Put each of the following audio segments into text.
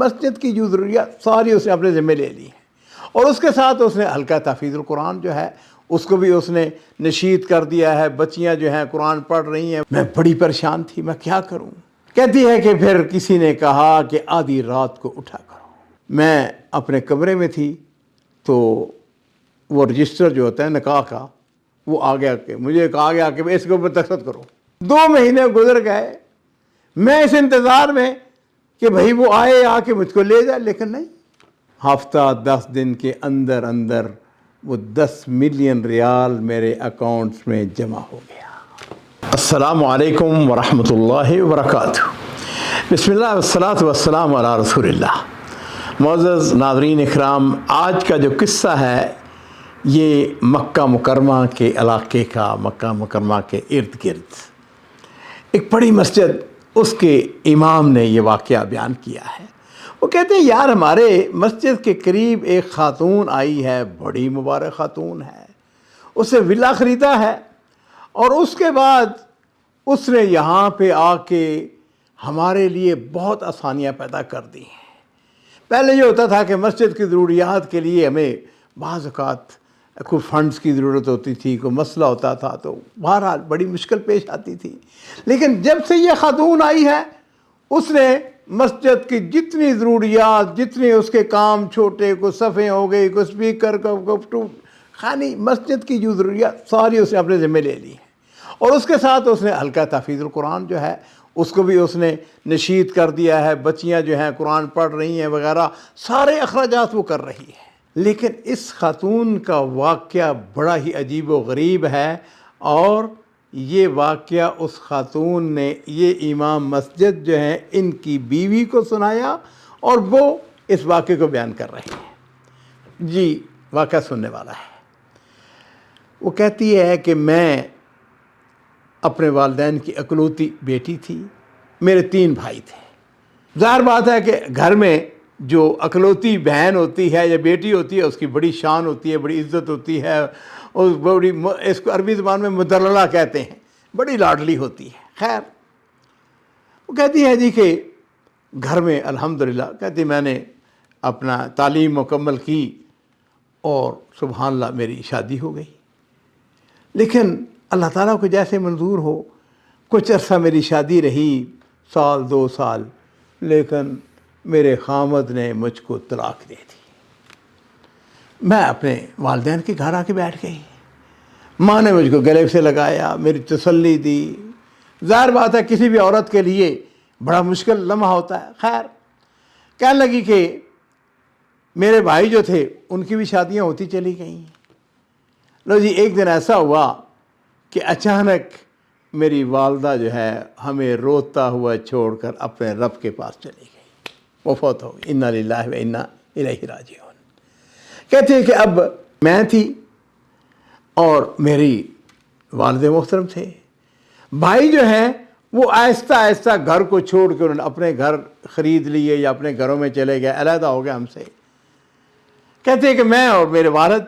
مسجد کی جو ضروریات ساری اس نے اپنے ذمہ لے لی ہیں، اور اس کے ساتھ اس نے حلقہ تحفیظ القرآن جو ہے اس کو بھی اس نے نشید کر دیا ہے۔ بچیاں جو ہیں قرآن پڑھ رہی ہیں، میں بڑی پریشان تھی، میں کیا کروں؟ کہتی ہے کہ پھر کسی نے کہا کہ آدھی رات کو اٹھا کرو۔ میں اپنے کمرے میں تھی تو وہ رجسٹر جو ہوتا ہے نکاح کا وہ آ گیا کہ مجھے کہا گیا کہ اس کے اوپر دستخط کرو۔ 2 مہینے گزر گئے، میں اس انتظار میں کہ بھئی وہ آئے آ کے مجھ کو لے جائے، لیکن نہیں۔ ہفتہ 10 دن کے اندر اندر وہ 10 ملین ریال میرے اکاؤنٹس میں جمع ہو گیا۔ السلام علیکم ورحمۃ اللہ وبرکاتہ۔ بسم اللہ والصلاۃ والسلام علی رسول اللہ۔ معزز ناظرین اکرام، آج کا جو قصہ ہے یہ مکہ مکرمہ کے علاقے کا، مکہ مکرمہ کے ارد گرد ایک بڑی مسجد، اس کے امام نے یہ واقعہ بیان کیا ہے۔ وہ کہتے ہیں یار ہمارے مسجد کے قریب ایک خاتون آئی ہے، بڑی مبارک خاتون ہے، اسے ولا خریدا ہے، اور اس کے بعد اس نے یہاں پہ آ کے ہمارے لیے بہت آسانیاں پیدا کر دی ہیں۔ پہلے یہ ہوتا تھا کہ مسجد کی ضروریات کے لیے ہمیں بعض اوقات کوئی فنڈز کی ضرورت ہوتی تھی، کوئی مسئلہ ہوتا تھا تو بہرحال بڑی مشکل پیش آتی تھی، لیکن جب سے یہ خاتون آئی ہے اس نے مسجد کی جتنی ضروریات، جتنے اس کے کام چھوٹے، کوئی صفیں ہو گئی، کوئی اسپیکر خانی، مسجد کی جو ضروریات ساری اس نے اپنے ذمہ لے لی ہیں، اور اس کے ساتھ اس نے حلقہ تحفیظ القرآن جو ہے اس کو بھی اس نے نشید کر دیا ہے۔ بچیاں جو ہیں قرآن پڑھ رہی ہیں وغیرہ، سارے اخراجات وہ کر رہی ہے۔ لیکن اس خاتون کا واقعہ بڑا ہی عجیب و غریب ہے، اور یہ واقعہ اس خاتون نے یہ امام مسجد جو ہیں ان کی بیوی کو سنایا، اور وہ اس واقعے کو بیان کر رہے ہیں۔ جی واقعہ سننے والا ہے۔ وہ کہتی ہے کہ میں اپنے والدین کی اکلوتی بیٹی تھی، میرے 3 بھائی تھے۔ ظاہر بات ہے کہ گھر میں جو اکلوتی بہن ہوتی ہے یا بیٹی ہوتی ہے اس کی بڑی شان ہوتی ہے، بڑی عزت ہوتی ہے، اور بڑی، اس کو عربی زبان میں مدللہ کہتے ہیں، بڑی لاڈلی ہوتی ہے۔ خیر وہ کہتی ہے جی کہ گھر میں الحمدللہ، کہتی میں نے اپنا تعلیم مکمل کی اور سبحان اللہ میری شادی ہو گئی، لیکن اللہ تعالیٰ کو جیسے منظور ہو کچھ عرصہ میری شادی رہی، 1 2 سال، لیکن میرے خامد نے مجھ کو طلاق دے دی۔ میں اپنے والدین کے گھر آ کے بیٹھ گئی، ماں نے مجھ کو گلے سے لگایا، میری تسلی دی۔ ظاہر بات ہے کسی بھی عورت کے لیے بڑا مشکل لمحہ ہوتا ہے۔ خیر کہنے لگی کہ میرے بھائی جو تھے ان کی بھی شادیاں ہوتی چلی گئیں۔ لو جی ایک دن ایسا ہوا کہ اچانک میری والدہ جو ہے ہمیں روتا ہوا چھوڑ کر اپنے رب کے پاس چلی گئی، وہ فوت ہو گئی۔ انا للہ و انا الیہ راجعون۔ کہتے ہیں کہ اب میں تھی اور میری والد محترم تھے، بھائی جو ہیں وہ آہستہ آہستہ گھر کو چھوڑ کے انہوں نے اپنے گھر خرید لیے یا اپنے گھروں میں چلے گئے، علیحدہ ہو گئے ہم سے۔ کہتے ہیں کہ میں اور میرے والد،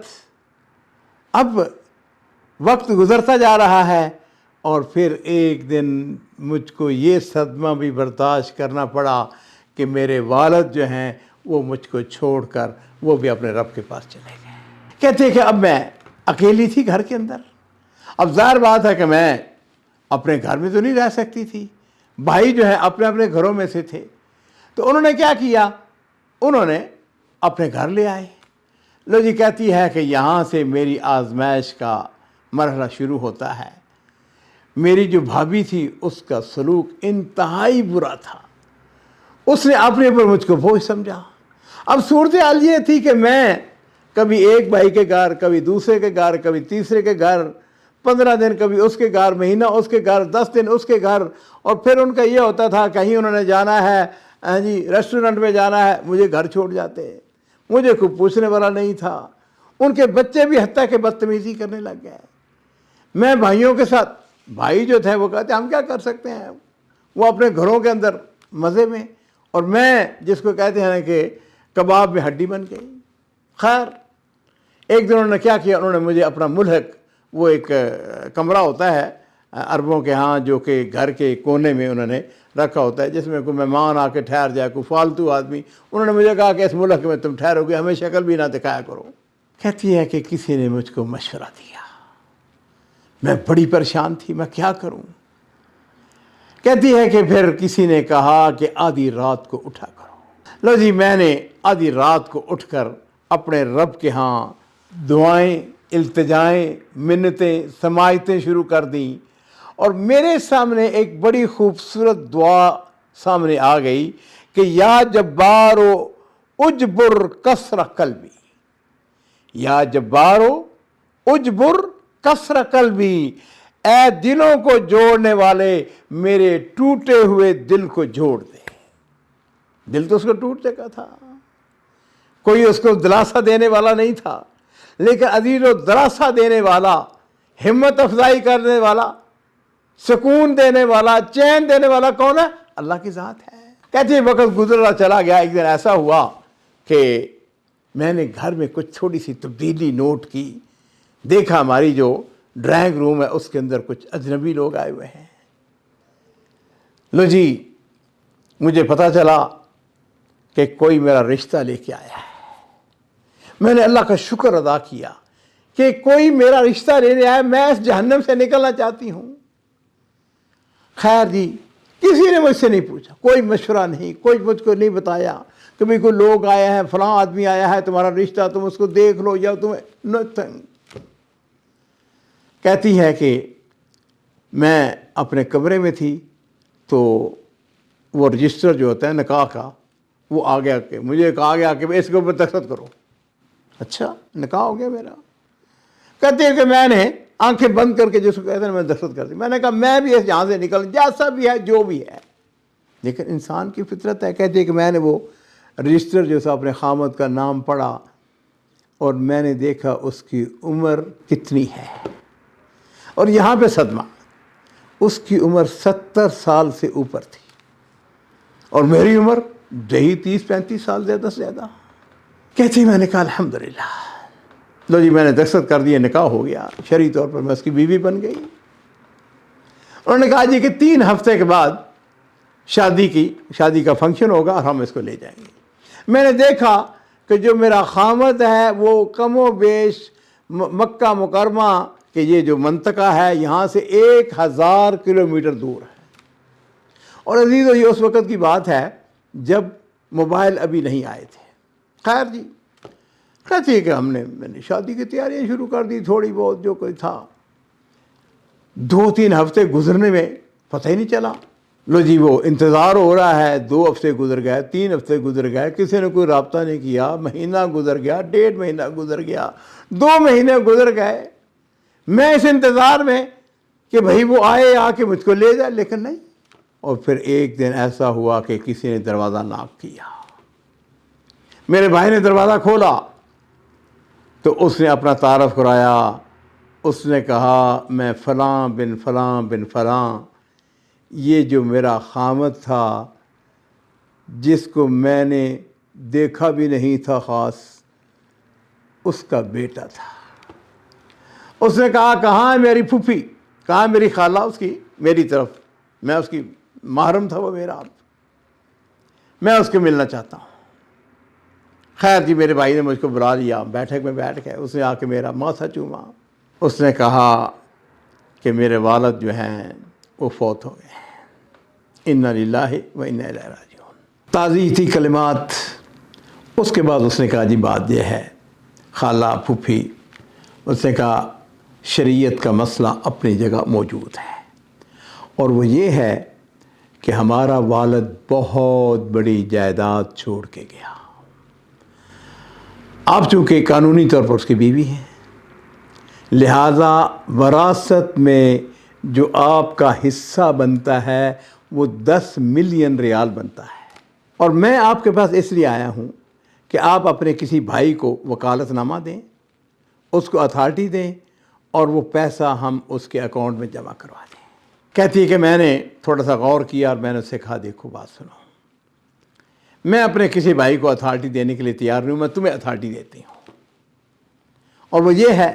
اب وقت گزرتا جا رہا ہے، اور پھر ایک دن مجھ کو یہ صدمہ بھی برداشت کرنا پڑا کہ میرے والد جو ہیں وہ مجھ کو چھوڑ کر وہ بھی اپنے رب کے پاس چلے گئے۔ کہتے ہیں کہ اب میں اکیلی تھی گھر کے اندر، اب ظاہر بات ہے کہ میں اپنے گھر میں تو نہیں رہ سکتی تھی، بھائی جو ہیں اپنے اپنے گھروں میں سے تھے، تو انہوں نے کیا کیا، انہوں نے اپنے گھر لے آئے۔ لو جی کہتی ہے کہ یہاں سے میری آزمائش کا مرحلہ شروع ہوتا ہے۔ میری جو بھابھی تھی اس کا سلوک انتہائی برا تھا، اس نے اپنے اوپر مجھ کو بوجھ سمجھا۔ اب صورتحال یہ تھی کہ میں کبھی ایک بھائی کے گھر، کبھی دوسرے کے گھر، کبھی تیسرے کے گھر، 15 دن کبھی اس کے گھر، مہینہ اس کے گھر، 10 دن اس کے گھر، اور پھر ان کا یہ ہوتا تھا کہیں انہوں نے جانا ہے جی ریسٹورنٹ میں جانا ہے، مجھے گھر چھوڑ جاتے، مجھے کوئی پوچھنے والا نہیں تھا۔ ان کے بچے بھی حتیٰ کہ بدتمیزی کرنے لگ گئے۔ میں بھائیوں کے ساتھ، بھائی جو تھے وہ کہتے ہم کیا کر سکتے ہیں، وہ اپنے گھروں کے اندر مزے میں، اور میں جس کو کہتے ہیں کہ کباب میں ہڈی بن گئی۔ خیر ایک دن انہوں نے کیا کیا، انہوں نے مجھے اپنا ملحق، وہ ایک کمرہ ہوتا ہے عربوں کے ہاں جو کہ گھر کے کونے میں انہوں نے رکھا ہوتا ہے جس میں کوئی مہمان آ کے ٹھہر جائے، کوئی فالتو آدمی. انہوں نے مجھے کہا کہ اس ملک میں تم ٹھہرو گے ہمیں شکل بھی نہ دکھایا کرو. کہتی ہے کہ کسی نے مجھ کو مشورہ دیا، میں بڑی پریشان تھی، میں کیا کروں. کہتی ہے کہ پھر کسی نے کہا کہ آدھی رات کو اٹھا کرو. لو جی، میں نے آدھی رات کو اٹھ کر اپنے رب کے ہاں دعائیں، التجائیں، منتیں، سماعتیں شروع کر دیں، اور میرے سامنے ایک بڑی خوبصورت دعا سامنے آ گئی کہ یا جبارو اجبر کسر قلبی، یا جبارو اجبر کسر قلبی، اے دلوں کو جوڑنے والے میرے ٹوٹے ہوئے دل کو جوڑ دے. دل تو اس کو ٹوٹ چکا تھا، کوئی اس کو دلاسا دینے والا نہیں تھا، لیکن عزیز و دلاسا دینے والا، ہمت افزائی کرنے والا، سکون دینے والا، چین دینے والا کون ہے؟ اللہ کی ذات ہے. کہتے ہیں وقت گزرا چلا گیا، ایک دن ایسا ہوا کہ میں نے گھر میں کچھ تھوڑی سی تبدیلی نوٹ کی. دیکھا ہماری جو ڈرائنگ روم ہے اس کے اندر کچھ اجنبی لوگ آئے ہوئے ہیں. لو جی، مجھے پتہ چلا کہ کوئی میرا رشتہ لے کے آیا ہے. میں نے اللہ کا شکر ادا کیا کہ کوئی میرا رشتہ لینے آیا، میں اس جہنم سے نکلنا چاہتی ہوں. خیر جی، کسی نے مجھ سے نہیں پوچھا، کوئی مشورہ نہیں، کوئی مجھ کو نہیں بتایا کہ بھئی کوئی لوگ آئے ہیں، فلاں آدمی آیا ہے تمہارا رشتہ، تم اس کو دیکھ لو یا تمہیں نتھنگ. کہتی ہے کہ میں اپنے کمرے میں تھی تو وہ رجسٹر جو ہوتا ہے نکاح کا وہ آ گیا، کہ مجھے کہا گیا کہ اس کے اوپر دستخط کرو. اچھا، نکاح ہو گیا میرا. کہتے ہیں کہ میں نے آنکھیں بند کر کے جس کو کہتے ہیں میں دستخط کر دی. میں نے کہا میں بھی اس یہاں سے نکل جیسا بھی ہے جو بھی ہے، لیکن انسان کی فطرت ہے. کہتے ہیں کہ میں نے وہ رجسٹر جو تھا اپنے خامد کا نام پڑھا اور میں نے دیکھا اس کی عمر کتنی ہے، اور یہاں پہ صدمہ، اس کی عمر 70 سال سے اوپر تھی اور میری عمر یہی 30-35 سال زیادہ سے زیادہ. کہتے میں نے کہا الحمدللہ. لو جی، میں نے دستخط کر دیا، نکاح ہو گیا، شرعی طور پر میں اس کی بیوی بن گئی. انہوں نے کہا جی کہ 3 ہفتے کے بعد شادی کا فنکشن ہوگا اور ہم اس کو لے جائیں گے. میں نے دیکھا کہ جو میرا خامد ہے وہ کم و بیش مکہ مکرمہ کہ یہ جو منطقہ ہے یہاں سے 1000 کلومیٹر دور ہے. اور عزیزو، یہ اس وقت کی بات ہے جب موبائل ابھی نہیں آئے تھے. خیر جی، کہتی ہے کہ میں نے شادی کی تیاریاں شروع کر دی، تھوڑی بہت جو کوئی تھا. 2-3 ہفتے گزرنے میں پتہ ہی نہیں چلا. لو جی، وہ انتظار ہو رہا ہے. 2 ہفتے گزر گئے، 3 ہفتے گزر گئے، کسی نے کوئی رابطہ نہیں کیا. مہینہ گزر گیا، 1.5 مہینہ گزر گیا، 2 مہینے گزر گئے. میں اس انتظار میں کہ بھئی وہ آئے، آ کے مجھ کو لے جائے، لیکن نہیں. اور پھر ایک دن ایسا ہوا کہ کسی نے دروازہ ناک کیا. میرے بھائی نے دروازہ کھولا تو اس نے اپنا تعارف کرایا. اس نے کہا میں فلاں بن فلاں بن فلاں، یہ جو میرا خامد تھا جس کو میں نے دیکھا بھی نہیں تھا خاص، اس کا بیٹا تھا. اس نے کہا کہاں ہے میری پھوپھی، کہاں ہے میری خالہ اس کی، میری طرف، میں اس کی محرم تھا وہ میرا، میں اس کو ملنا چاہتا ہوں. خیر جی، میرے بھائی نے مجھ کو بلا لیا، بیٹھک میں بیٹھ گئے. اس نے آ کے میرا ماتھا چوما. اس نے کہا کہ میرے والد جو ہیں وہ فوت ہو گئے ہیں، انا للہ و انا الیہ راجعون. تعزیتی کلمات. اس کے بعد اس نے کہا جی بات یہ ہے خالہ پھوپھی، اس نے کہا شریعت کا مسئلہ اپنی جگہ موجود ہے، اور وہ یہ ہے کہ ہمارا والد بہت بڑی جائیداد چھوڑ کے گیا. آپ چونکہ قانونی طور پر اس کی بیوی ہیں، لہٰذا وراثت میں جو آپ کا حصہ بنتا ہے وہ 10 ملین ریال بنتا ہے. اور میں آپ کے پاس اس لیے آیا ہوں کہ آپ اپنے کسی بھائی کو وکالت نامہ دیں، اس کو اتھارٹی دیں، اور وہ پیسہ ہم اس کے اکاؤنٹ میں جمع کروا دیں. کہتی ہے کہ میں نے تھوڑا سا غور کیا اور میں نے اس سے کہا دیکھو بات سنو، میں اپنے کسی بھائی کو اتھارٹی دینے کے لیے تیار نہیں ہوں، میں تمہیں اتھارٹی دیتی ہوں. اور وہ یہ ہے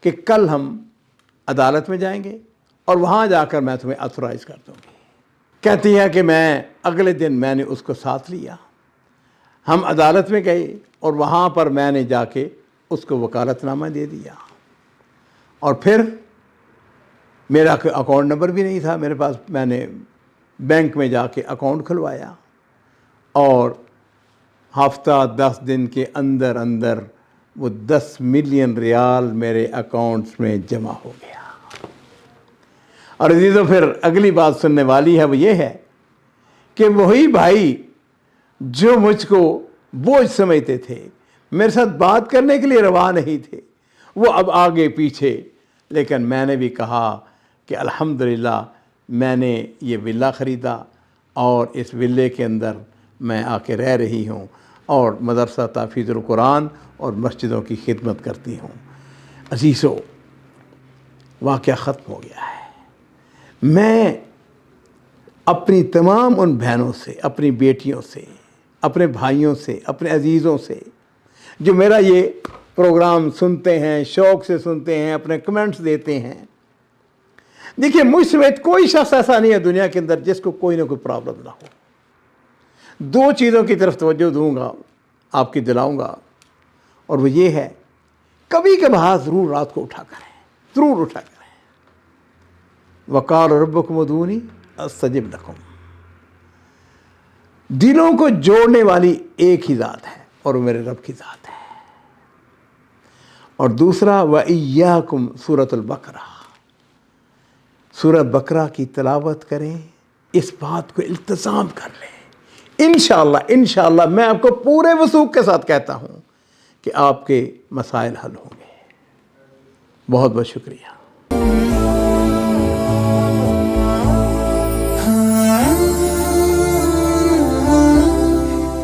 کہ کل ہم عدالت میں جائیں گے اور وہاں جا کر میں تمہیں اتھورائز کر دوں گی. کہتی ہے کہ میں اگلے دن میں نے اس کو ساتھ لیا، ہم عدالت میں گئے اور وہاں پر میں نے جا کے اس کو وکالت نامہ دے دیا، اور پھر میرا کوئی اکاؤنٹ نمبر بھی نہیں تھا میرے پاس، میں نے بینک میں جا کے اکاؤنٹ کھلوایا اور ہفتہ 10 دن کے اندر اندر وہ 10 ملین ریال میرے اکاؤنٹس میں جمع ہو گیا۔ اور عزیزو پھر اگلی بات سننے والی ہے، وہ یہ ہے کہ وہی بھائی جو مجھ کو بوجھ سمجھتے تھے، میرے ساتھ بات کرنے کے لیے روا نہیں تھے، وہ اب آگے پیچھے، لیکن میں نے بھی کہا کہ الحمدللہ میں نے یہ ولا خریدا اور اس ولے کے اندر میں آ کے رہ رہی ہوں اور مدرسہ تحفیظ القرآن اور مسجدوں کی خدمت کرتی ہوں۔ عزیزو، واقعہ ختم ہو گیا ہے۔ میں اپنی تمام ان بہنوں سے، اپنی بیٹیوں سے، اپنے بھائیوں سے، اپنے عزیزوں سے جو میرا یہ پروگرام سنتے ہیں، شوق سے سنتے ہیں، اپنے کمنٹس دیتے ہیں، دیکھیے مجھ سمیت کوئی شخص ایسا نہیں ہے دنیا کے اندر جس کو کوئی نہ کوئی پرابلم نہ ہو۔ 2 چیزوں کی طرف توجہ دوں گا، آپ کی دلاؤں گا، اور وہ یہ ہے کبھی کبھار ضرور رات کو اٹھا کریں، ضرور اٹھا کریں۔ وقال ربکم ادعونی استجب لکم۔ دلوں کو جوڑنے والی ایک ہی ذات ہے اور وہ میرے رب کی ذات ہے۔ اور دوسرا وَإِيَّاكُمْ سورۃ البقرہ، سورۃ بقرہ کی تلاوت کریں، اس بات کو التزام کر لیں، انشاءاللہ میں آپ کو پورے وثوق کے ساتھ کہتا ہوں کہ آپ کے مسائل حل ہوں گے۔ بہت بہت شکریہ۔